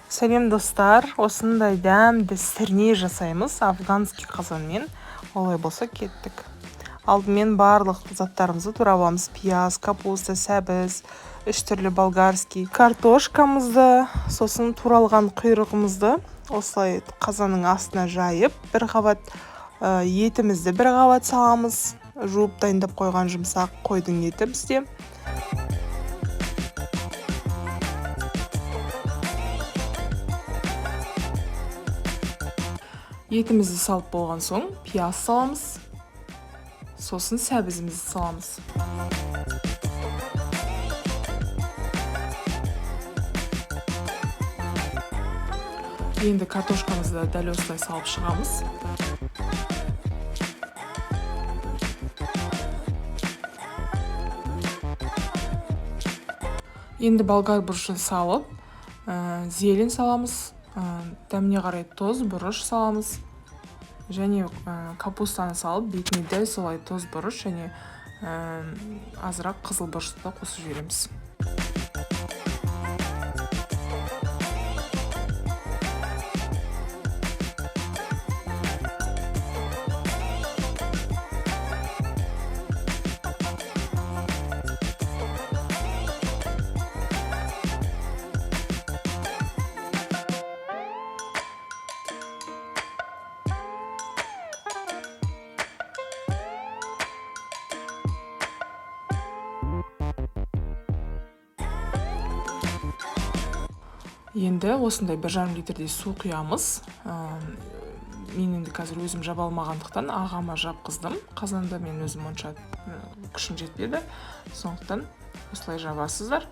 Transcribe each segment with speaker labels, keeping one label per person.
Speaker 1: Сәлем достар, осындай дәмді сірне жасаймыз афганский қазанмен. Олай болса кеттік. Алдымен барлық заттарымызды турабамыз: пияз, капуста, сәбіз, 3 түрлі болгарский картошкамызды, сосын туралған құйрығымызды осылай қазанның астына жайып, бір қабат етімізді бір қабат саламыз. Жуып дайындап қойған жұмсақ қойдың еті бізде. Етімізді салып болған соң пияз саламыз, сосын сәбізімізді саламыз. Енді картошкамызды дәл осылай салып шығамыз. Енді болгар бұрышын салып, зелень саламыз, дәміне қарай тоз, бұрыш саламыз. Және капустаны салып, бетіне дәл солай тоз, бұрыш және азырақ қызыл бұрышты да қосып жібереміз. Енді осындай 1,5 литрдей су құямыз. Мен енді қазір өзім жаба алмағандықтан ағама жапқыздым. Қазанда мен өзім онша күшім жетпеді. Сондықтан осылай жабасыздар.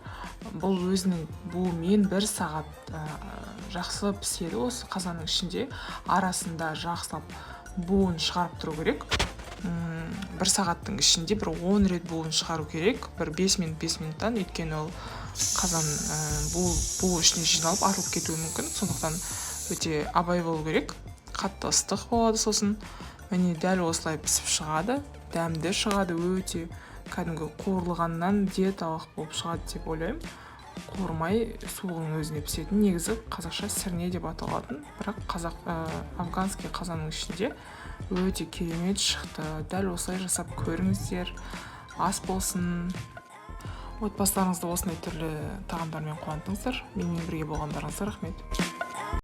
Speaker 1: Бұл өзінің буымен 1 сағат жақсы піседі. Осы қазанның ішінде арасында жақсылап буын шығарып тұру керек. 1 сағаттың ішінде бір 10 рет буын шығару керек. Бір 5 минуттан, өйткені ол қазан бу ішіне жиналып арылып кетуі мүмкін. Сондықтан өте абай болу керек. Қатты ыстық болады сосын. Міне дәл осылай пісіп шығады. Дәмді шығады, өте кәдімгі қуырылғаннан диеталық болып шығады деп ойлаймын. Қуырмай суығының өзіне пісетін. Негізі қазақша сірне деп аталатын, бірақ афганский қазанның ішінде өте керемет шықты. Дәл осылай жасап көріңіздер. Ас болсын. Отбасыларыңызды осындай түрлі тағамдармен қуантыңыздар. Менімен бірге болғандарыңызға рахмет.